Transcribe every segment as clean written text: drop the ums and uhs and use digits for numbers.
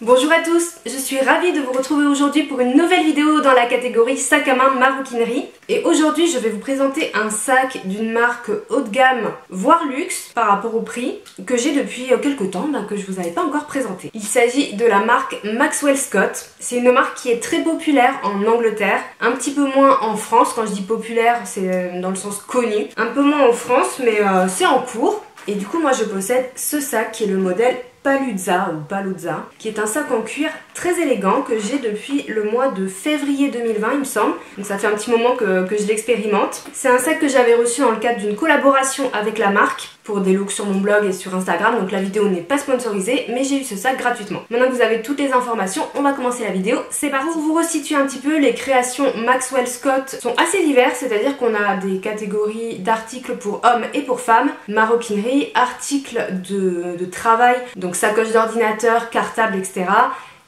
Bonjour à tous, je suis ravie de vous retrouver aujourd'hui pour une nouvelle vidéo dans la catégorie sac à main maroquinerie. Et aujourd'hui je vais vous présenter un sac d'une marque haut de gamme, voire luxe par rapport au prix, que j'ai depuis quelques temps, que je vous avais pas encore présenté. Il s'agit de la marque Maxwell Scott. C'est une marque qui est très populaire en Angleterre, un petit peu moins en France. Quand je dis populaire, c'est dans le sens connu. Un peu moins en France, mais c'est en cours. Et du coup moi je possède ce sac qui est le modèle Paluzza ou Paluzza, qui est un sac en cuir très élégant que j'ai depuis le mois de février 2020 il me semble. Donc ça fait un petit moment que je l'expérimente. C'est un sac que j'avais reçu dans le cadre d'une collaboration avec la marque pour des looks sur mon blog et sur Instagram, donc la vidéo n'est pas sponsorisée, mais j'ai eu ce sac gratuitement. Maintenant que vous avez toutes les informations, on va commencer la vidéo, c'est parti. Pour vous resituer un petit peu, les créations Maxwell Scott sont assez diverses, c'est-à-dire qu'on a des catégories d'articles pour hommes et pour femmes, maroquinerie, articles de travail, donc sacoche d'ordinateur, cartable, etc.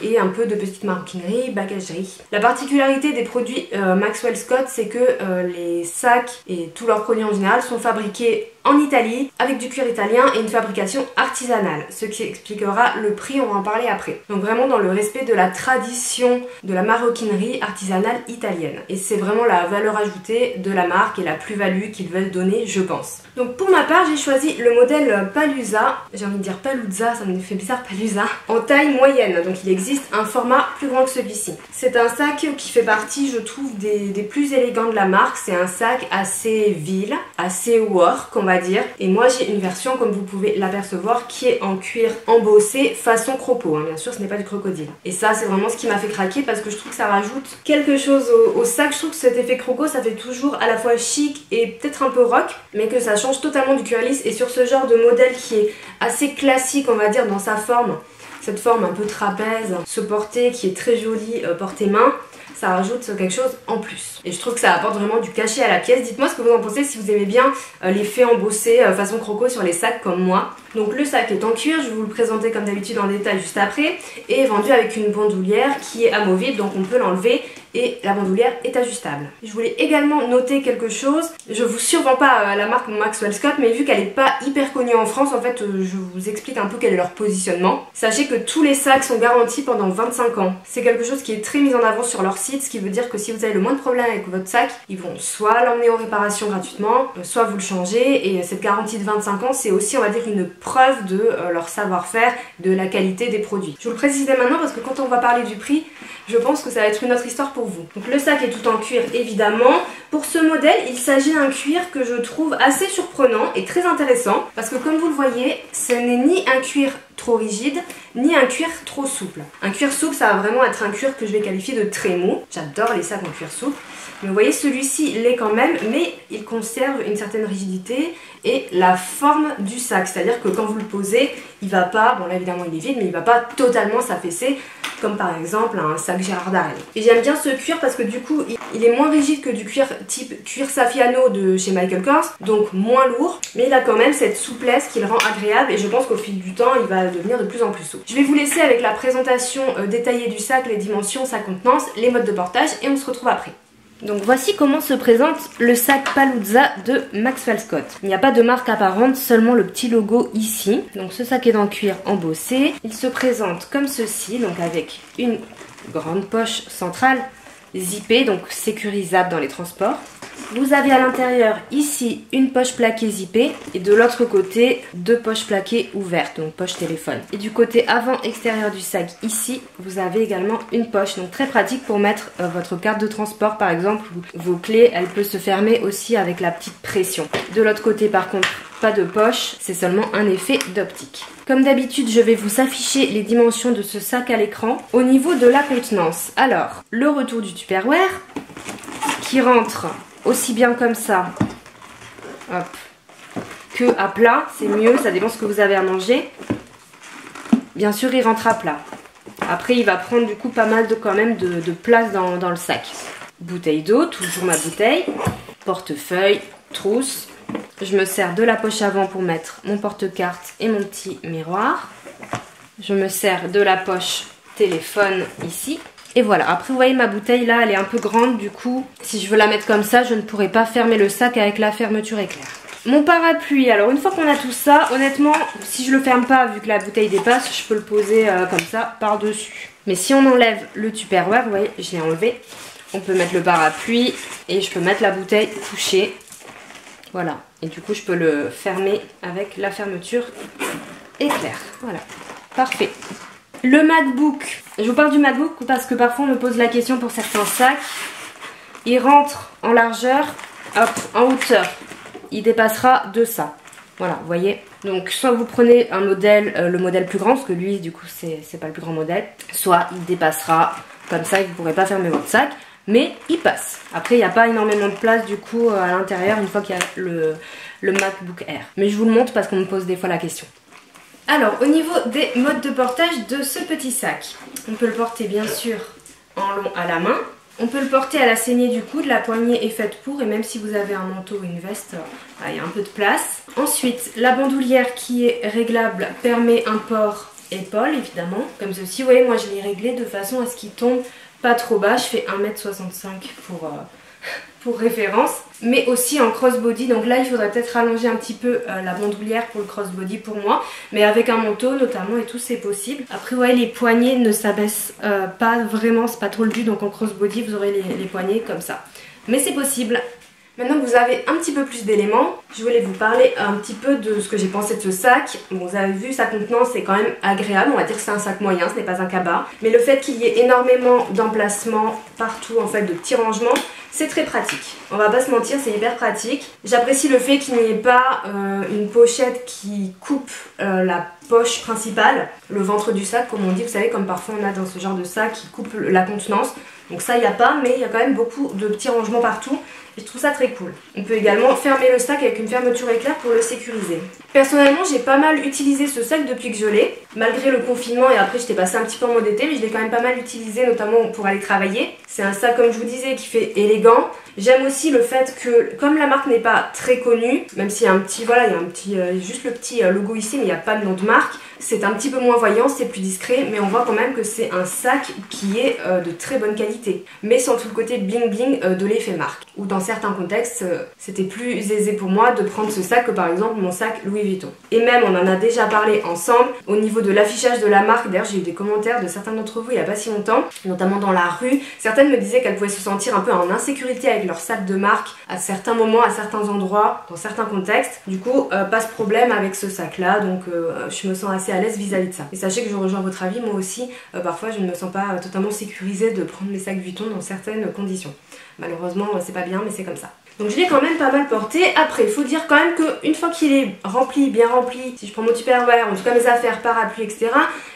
et un peu de petite maroquinerie, bagagerie. La particularité des produits Maxwell Scott, c'est que les sacs et tous leurs produits en général sont fabriqués en Italie, avec du cuir italien et une fabrication artisanale, ce qui expliquera le prix, on va en parler après. Donc vraiment dans le respect de la tradition de la maroquinerie artisanale italienne. Et c'est vraiment la valeur ajoutée de la marque et la plus-value qu'ils veulent donner, je pense. Donc pour ma part, j'ai choisi le modèle Paluzza, j'ai envie de dire Paluzza, ça me fait bizarre Paluzza, en taille moyenne, donc il existe un format plus grand que celui-ci. C'est un sac qui fait partie, je trouve, des plus élégants de la marque. C'est un sac assez vil, assez work, on va dire. Et moi j'ai une version, comme vous pouvez l'apercevoir, qui est en cuir embossé façon croco, bien sûr ce n'est pas du crocodile. Et ça c'est vraiment ce qui m'a fait craquer parce que je trouve que ça rajoute quelque chose au sac. Je trouve que cet effet croco ça fait toujours à la fois chic et peut-être un peu rock, mais que ça change totalement du cuir lisse. Et sur ce genre de modèle qui est assez classique, on va dire, dans sa forme, cette forme un peu trapèze, ce porté qui est très joli, porté-main, ça rajoute quelque chose en plus. Et je trouve que ça apporte vraiment du cachet à la pièce. Dites-moi ce que vous en pensez, si vous aimez bien l'effet embossé façon croco sur les sacs comme moi. Donc le sac est en cuir, je vais vous le présenter comme d'habitude en détail juste après, et est vendu avec une bandoulière qui est amovible, donc on peut l'enlever et la bandoulière est ajustable. Je voulais également noter quelque chose, je vous survends pas la marque Maxwell Scott, mais vu qu'elle n'est pas hyper connue en France, en fait je vous explique un peu quel est leur positionnement. Sachez que tous les sacs sont garantis pendant 25 ans. C'est quelque chose qui est très mis en avant sur leur site, ce qui veut dire que si vous avez le moindre problème avec votre sac, ils vont soit l'emmener en réparation gratuitement, soit vous le changez, et cette garantie de 25 ans c'est aussi, on va dire, une preuve de leur savoir-faire, de la qualité des produits. Je vous le précise dès maintenant parce que quand on va parler du prix, je pense que ça va être une autre histoire pour vous. Donc le sac est tout en cuir évidemment. Pour ce modèle, il s'agit d'un cuir que je trouve assez surprenant et très intéressant parce que comme vous le voyez, ce n'est ni un cuir trop rigide, ni un cuir trop souple. Un cuir souple, ça va vraiment être un cuir que je vais qualifier de très mou. J'adore les sacs en cuir souple. Mais vous voyez, celui-ci l'est quand même, mais il conserve une certaine rigidité et la forme du sac. C'est-à-dire que quand vous le posez, il va pas, bon là évidemment il est vide, mais il va pas totalement s'affaisser, comme par exemple un sac Gérard Darel. Et j'aime bien ce cuir parce que du coup, il est moins rigide que du cuir type cuir Saffiano de chez Michael Kors, donc moins lourd, mais il a quand même cette souplesse qui le rend agréable et je pense qu'au fil du temps, il va devenir de plus en plus souple. Je vais vous laisser avec la présentation détaillée du sac, les dimensions, sa contenance, les modes de portage et on se retrouve après. Donc voici comment se présente le sac Paluzza de Maxwell Scott. Il n'y a pas de marque apparente, seulement le petit logo ici. Donc ce sac est en cuir embossé. Il se présente comme ceci, donc avec une grande poche centrale zippée, donc sécurisable dans les transports. Vous avez à l'intérieur ici une poche plaquée zippée et de l'autre côté deux poches plaquées ouvertes, donc poche téléphone. Et du côté avant extérieur du sac ici, vous avez également une poche, donc très pratique pour mettre votre carte de transport par exemple, ou vos clés, elle peut se fermer aussi avec la petite pression. De l'autre côté par contre, pas de poche, c'est seulement un effet d'optique. Comme d'habitude, je vais vous afficher les dimensions de ce sac à l'écran. Au niveau de la contenance, alors, le retour du Tupperware qui rentre aussi bien comme ça, hop, que à plat, c'est mieux, ça dépend ce que vous avez à manger. Bien sûr, il rentre à plat. Après, il va prendre du coup pas mal quand même de place dans le sac. Bouteille d'eau, toujours ma bouteille, portefeuille, trousse. Je me sers de la poche avant pour mettre mon porte-carte et mon petit miroir. Je me sers de la poche téléphone ici. Et voilà, après vous voyez ma bouteille là, elle est un peu grande, du coup, si je veux la mettre comme ça, je ne pourrai pas fermer le sac avec la fermeture éclair. Mon parapluie, alors une fois qu'on a tout ça, honnêtement, si je le ferme pas, vu que la bouteille dépasse, je peux le poser comme ça par-dessus. Mais si on enlève le Tupperware, vous voyez, je l'ai enlevé, on peut mettre le parapluie et je peux mettre la bouteille couchée. Voilà, et du coup je peux le fermer avec la fermeture éclair. Voilà, parfait. Le MacBook, je vous parle du MacBook parce que parfois on me pose la question pour certains sacs. Il rentre en largeur, hop, en hauteur, il dépassera de ça. Voilà, vous voyez. Donc soit vous prenez un modèle, le modèle plus grand, parce que lui du coup c'est pas le plus grand modèle, soit il dépassera comme ça et vous ne pourrez pas fermer votre sac, mais il passe. Après il n'y a pas énormément de place du coup à l'intérieur une fois qu'il y a le MacBook Air. Mais je vous le montre parce qu'on me pose des fois la question. Alors au niveau des modes de portage de ce petit sac, on peut le porter bien sûr en long à la main. On peut le porter à la saignée du coude, la poignée est faite pour, et même si vous avez un manteau ou une veste, il y a un peu de place. Ensuite, la bandoulière qui est réglable permet un port épaule évidemment, comme ceci. Vous voyez, moi je l'ai réglé de façon à ce qu'il tombe pas trop bas. Je fais 1,65 m pour référence, mais aussi en crossbody. Donc là il faudrait peut-être rallonger un petit peu la bandoulière pour le crossbody pour moi, mais avec un manteau notamment et tout c'est possible. Après ouais, les poignets ne s'abaissent pas vraiment, c'est pas trop le but, donc en crossbody vous aurez les poignets comme ça, mais c'est possible. Maintenant que vous avez un petit peu plus d'éléments, je voulais vous parler un petit peu de ce que j'ai pensé de ce sac. Bon, vous avez vu, sa contenance est quand même agréable, on va dire que c'est un sac moyen, ce n'est pas un cabas. Mais le fait qu'il y ait énormément d'emplacements partout, en fait, de petits rangements, c'est très pratique. On va pas se mentir, c'est hyper pratique. J'apprécie le fait qu'il n'y ait pas une pochette qui coupe la poche principale, le ventre du sac, comme on dit, vous savez, comme parfois on a dans ce genre de sac qui coupe la contenance. Donc ça, il n'y a pas, mais il y a quand même beaucoup de petits rangements partout. Et je trouve ça très cool. On peut également fermer le sac avec une fermeture éclair pour le sécuriser. Personnellement, j'ai pas mal utilisé ce sac depuis que je l'ai, malgré le confinement, et après j'étais passée un petit peu en mode été, mais je l'ai quand même pas mal utilisé, notamment pour aller travailler. C'est un sac, comme je vous disais, qui fait élégant. J'aime aussi le fait que, comme la marque n'est pas très connue, même s'il y a un petit, voilà, il y a un petit, juste le petit logo ici, mais il n'y a pas de nom de marque, c'est un petit peu moins voyant, c'est plus discret, mais on voit quand même que c'est un sac qui est de très bonne qualité, mais sans tout le côté bling bling de l'effet marque. Ou dans certains contextes, c'était plus aisé pour moi de prendre ce sac que par exemple mon sac Louis Vuitton. Et même, on en a déjà parlé ensemble, au niveau de l'affichage de la marque, d'ailleurs j'ai eu des commentaires de certains d'entre vous il n'y a pas si longtemps, notamment dans la rue, certaines me disaient qu'elles pouvaient se sentir un peu en insécurité avec leur sac de marque à certains moments, à certains endroits, dans certains contextes. Du coup, pas ce problème avec ce sac là, donc je me sens assez à l'aise vis-à-vis de ça. Et sachez que je rejoins votre avis, moi aussi, parfois je ne me sens pas totalement sécurisée de prendre mes sacs Vuitton dans certaines conditions. Malheureusement, c'est pas bien, mais c'est comme ça. Donc je l'ai quand même pas mal porté. Après, il faut dire quand même qu'une fois qu'il est rempli, bien rempli, si je prends mon Tupperware, en tout cas mes affaires, parapluie, etc.,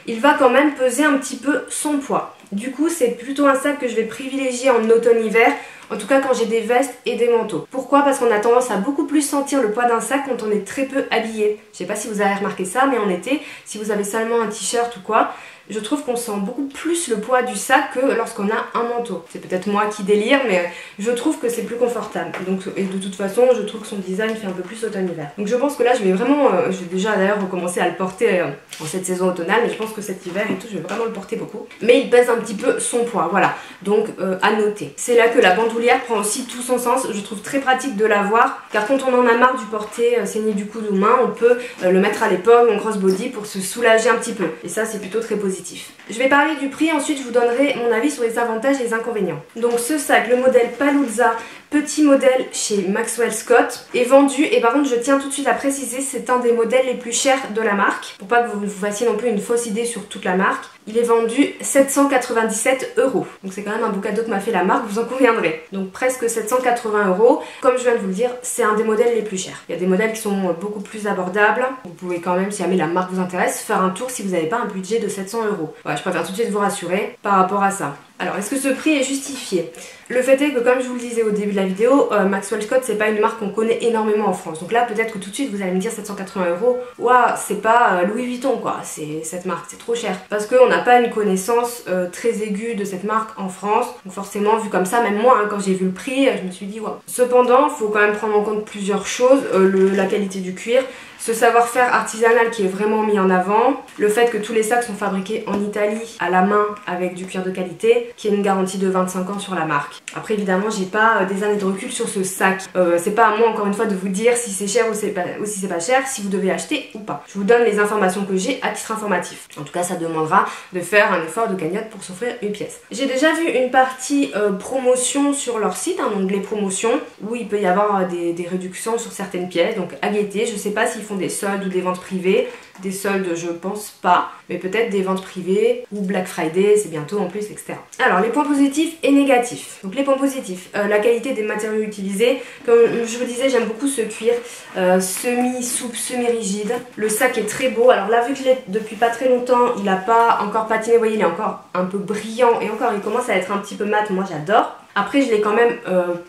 il va quand même peser un petit peu son poids. Du coup, c'est plutôt un sac que je vais privilégier en automne-hiver, en tout cas quand j'ai des vestes et des manteaux. Pourquoi? Parce qu'on a tendance à beaucoup plus sentir le poids d'un sac quand on est très peu habillé. Je sais pas si vous avez remarqué ça, mais en été, si vous avez seulement un t-shirt ou quoi, je trouve qu'on sent beaucoup plus le poids du sac que lorsqu'on a un manteau. C'est peut-être moi qui délire, mais je trouve que c'est plus confortable. Donc, et de toute façon, je trouve que son design fait un peu plus automne-hiver. Donc je pense que là, je vais vraiment, je vais déjà d'ailleurs recommencer à le porter en cette saison automnale, mais je pense que cet hiver et tout, je vais vraiment le porter beaucoup. Mais il pèse un petit peu son poids, voilà. Donc à noter. C'est là que la bandoulière prend aussi tout son sens. Je trouve très pratique de l'avoir, car quand on en a marre du porter saigné du coude ou main, on peut le mettre à l'épaule ou en crossbody pour se soulager un petit peu. Et ça, c'est plutôt très positif. Je vais parler du prix, ensuite je vous donnerai mon avis sur les avantages et les inconvénients. Donc ce sac, le modèle Palooza, petit modèle chez Maxwell Scott, est vendu, et par contre je tiens tout de suite à préciser, c'est un des modèles les plus chers de la marque, pour pas que vous fassiez non plus une fausse idée sur toute la marque. Il est vendu 797 €. Donc c'est quand même un beau cadeau que m'a fait la marque, vous en conviendrez. Donc presque 780 €. Comme je viens de vous le dire, c'est un des modèles les plus chers. Il y a des modèles qui sont beaucoup plus abordables. Vous pouvez quand même, si jamais la marque vous intéresse, faire un tour si vous n'avez pas un budget de 700 €. Voilà, je préfère tout de suite vous rassurer par rapport à ça. Alors, est-ce que ce prix est justifié? Le fait est que, comme je vous le disais au début de la vidéo, Maxwell Scott, c'est pas une marque qu'on connaît énormément en France. Donc là, peut-être que tout de suite, vous allez me dire 780 €, waouh, c'est pas Louis Vuitton, quoi. C'est cette marque, c'est trop cher. Parce qu'on n'a pas une connaissance très aiguë de cette marque en France. Donc forcément, vu comme ça, même moi, hein, quand j'ai vu le prix, je me suis dit, waouh. Cependant, il faut quand même prendre en compte plusieurs choses. La qualité du cuir. ce savoir-faire artisanal qui est vraiment mis en avant, le fait que tous les sacs sont fabriqués en Italie à la main avec du cuir de qualité, qui a une garantie de 25 ans sur la marque. Après évidemment j'ai pas des années de recul sur ce sac, c'est pas à moi encore une fois de vous dire si c'est cher ou si c'est pas cher, si vous devez acheter ou pas. Je vous donne les informations que j'ai à titre informatif. En tout cas ça demandera de faire un effort de cagnotte pour s'offrir une pièce. J'ai déjà vu une partie promotion sur leur site, un onglet promotion, où il peut y avoir des réductions sur certaines pièces, donc à guetter. Je sais pas s'ils font des soldes ou des ventes privées. Des soldes je pense pas, mais peut-être des ventes privées ou Black Friday, c'est bientôt en plus, etc. Alors les points positifs et négatifs. Donc les points positifs, la qualité des matériaux utilisés. Comme je vous disais, j'aime beaucoup ce cuir semi-souple, semi-rigide. Le sac est très beau. Alors là, vu que je l'ai depuis pas très longtemps, il n'a pas encore patiné, vous voyez, il est encore un peu brillant et encore il commence à être un petit peu mat, moi j'adore. Après je l'ai quand même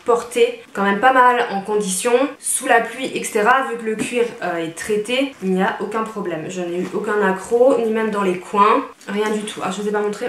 porté quand même pas mal en condition, sous la pluie, etc. Vu que le cuir est traité, il n'y a aucun problème. Je n'ai eu aucun accroc, ni même dans les coins, rien du tout. Alors je ne vous ai pas montré,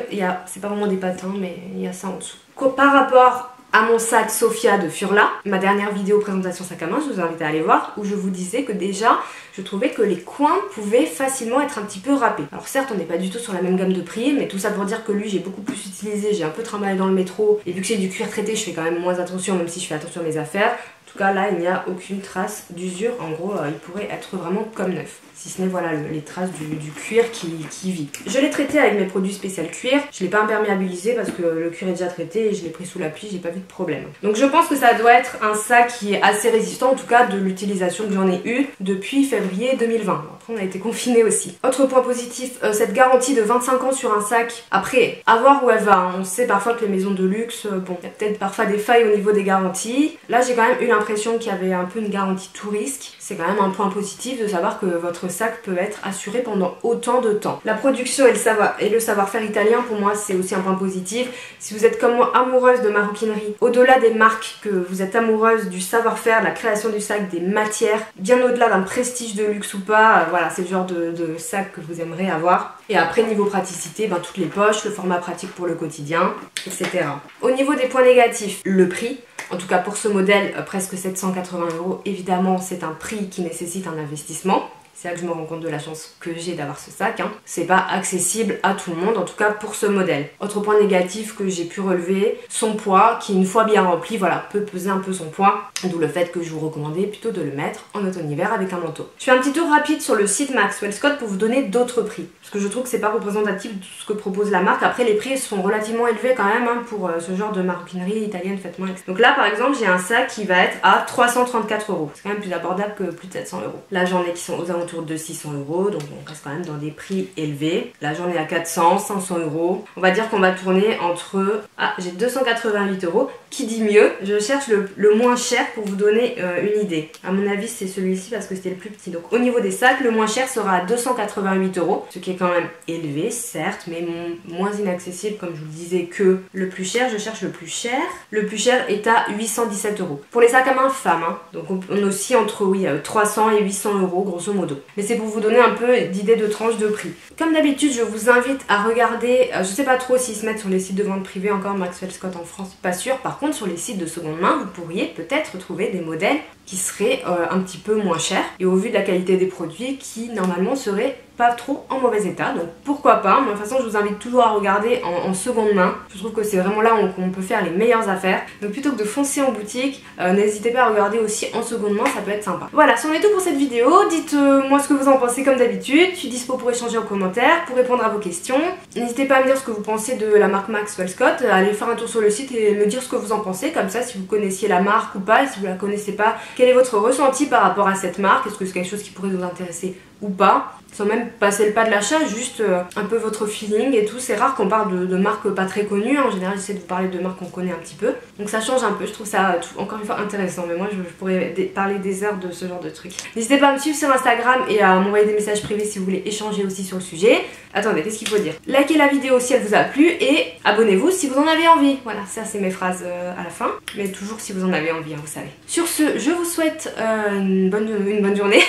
c'est pas vraiment des patins, mais il y a ça en dessous. Par rapport à mon sac Sophia de Furla, ma dernière vidéo présentation sac à main, je vous invite à aller voir, où je vous disais que déjà je trouvais que les coins pouvaient facilement être un petit peu râpés. Alors certes on n'est pas du tout sur la même gamme de prix, mais tout ça pour dire que lui j'ai beaucoup plus utilisé, j'ai un peu trimballé dans le métro, et vu que j'ai du cuir traité je fais quand même moins attention, même si je fais attention à mes affaires. En tout cas là il n'y a aucune trace d'usure, en gros il pourrait être vraiment comme neuf. Si ce n'est voilà les traces du cuir qui vit. Je l'ai traité avec mes produits spécial cuir, je ne l'ai pas imperméabilisé parce que le cuir est déjà traité et je l'ai pris sous la pluie, j'ai pas vu de problème. Donc je pense que ça doit être un sac qui est assez résistant, en tout cas de l'utilisation que j'en ai eu depuis février 2020. Après on a été confinés aussi. Autre point positif, cette garantie de 25 ans sur un sac. Après, à voir où elle va, hein. On sait parfois que les maisons de luxe, bon, il y a peut-être parfois des failles au niveau des garanties. Là j'ai quand même eu l'impression qu'il y avait un peu une garantie tout risque. C'est quand même un point positif de savoir que votre sac peut être assuré pendant autant de temps. La production et le savoir-faire italien, pour moi, c'est aussi un point positif. Si vous êtes comme moi amoureuse de maroquinerie, au-delà des marques, que vous êtes amoureuse du savoir-faire, de la création du sac, des matières, bien au-delà d'un prestige de luxe ou pas, voilà, c'est le genre de sac que vous aimeriez avoir. Et après, niveau praticité, ben, toutes les poches, le format pratique pour le quotidien, etc. Au niveau des points négatifs, le prix. En tout cas pour ce modèle, presque 780 €, évidemment c'est un prix qui nécessite un investissement. C'est là que je me rends compte de la chance que j'ai d'avoir ce sac. Hein. C'est pas accessible à tout le monde, en tout cas pour ce modèle. Autre point négatif que j'ai pu relever, son poids, qui une fois bien rempli, voilà, peut peser un peu son poids. D'où le fait que je vous recommandais plutôt de le mettre en automne-hiver avec un manteau. Je fais un petit tour rapide sur le site Maxwell Scott pour vous donner d'autres prix. Parce que je trouve que c'est pas représentatif de tout ce que propose la marque. Après les prix sont relativement élevés quand même hein, pour ce genre de maroquinerie italienne faites main, etc. Donc là par exemple j'ai un sac qui va être à 334 €. C'est quand même plus abordable que plus de 700 €. Là j'en ai qui sont aux alentours de 600 €, donc on reste quand même dans des prix élevés. Là j'en ai à 400, 500 €. On va dire qu'on va tourner entre... Ah, j'ai 288 €. Qui dit mieux? Je cherche le moins cher pour vous donner une idée. À mon avis c'est celui-ci parce que c'était le plus petit. Donc au niveau des sacs, le moins cher sera à 288 €, ce qui est quand même élevé, certes, mais moins inaccessible comme je vous le disais que le plus cher. Je cherche le plus cher. Le plus cher est à 817 €. Pour les sacs à main femmes, hein, donc on oscille entre 300 et 800 € grosso modo. Mais c'est pour vous donner un peu d'idée de tranche de prix. Comme d'habitude, je vous invite à regarder, je sais pas trop s'ils se mettent sur les sites de vente privée encore, Maxwell Scott en France, pas sûr. Par contre, sur les sites de seconde main, vous pourriez peut-être trouver des modèles qui seraient un petit peu moins chers et au vu de la qualité des produits qui normalement seraient pas trop en mauvais état, donc pourquoi pas. Mais de toute façon je vous invite toujours à regarder en seconde main, je trouve que c'est vraiment là qu'on peut faire les meilleures affaires, donc plutôt que de foncer en boutique, n'hésitez pas à regarder aussi en seconde main, ça peut être sympa. Voilà, c'en est tout pour cette vidéo, dites-moi ce que vous en pensez comme d'habitude, je suis dispo pour échanger en commentaire, pour répondre à vos questions, n'hésitez pas à me dire ce que vous pensez de la marque Maxwell Scott, allez faire un tour sur le site et me dire ce que vous en pensez, comme ça si vous connaissiez la marque ou pas, et si vous la connaissez pas, quel est votre ressenti par rapport à cette marque, est-ce que c'est quelque chose qui pourrait vous intéresser ou pas, sans même passer le pas de l'achat, juste un peu votre feeling et tout. C'est rare qu'on parle de marques pas très connues, en général j'essaie de vous parler de marques qu'on connaît un petit peu, donc ça change un peu, je trouve ça encore une fois intéressant, mais moi je pourrais parler des heures de ce genre de trucs. N'hésitez pas à me suivre sur Instagram et à m'envoyer des messages privés si vous voulez échanger aussi sur le sujet. Attendez, qu'est-ce qu'il faut dire? Likez la vidéo si elle vous a plu et abonnez-vous si vous en avez envie. Voilà, ça c'est mes phrases à la fin, mais toujours si vous en avez envie, hein, vous savez. Sur ce, je vous souhaite une bonne journée.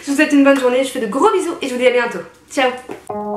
Je vous souhaite une bonne journée, je fais de gros bisous et je vous dis à bientôt. Ciao!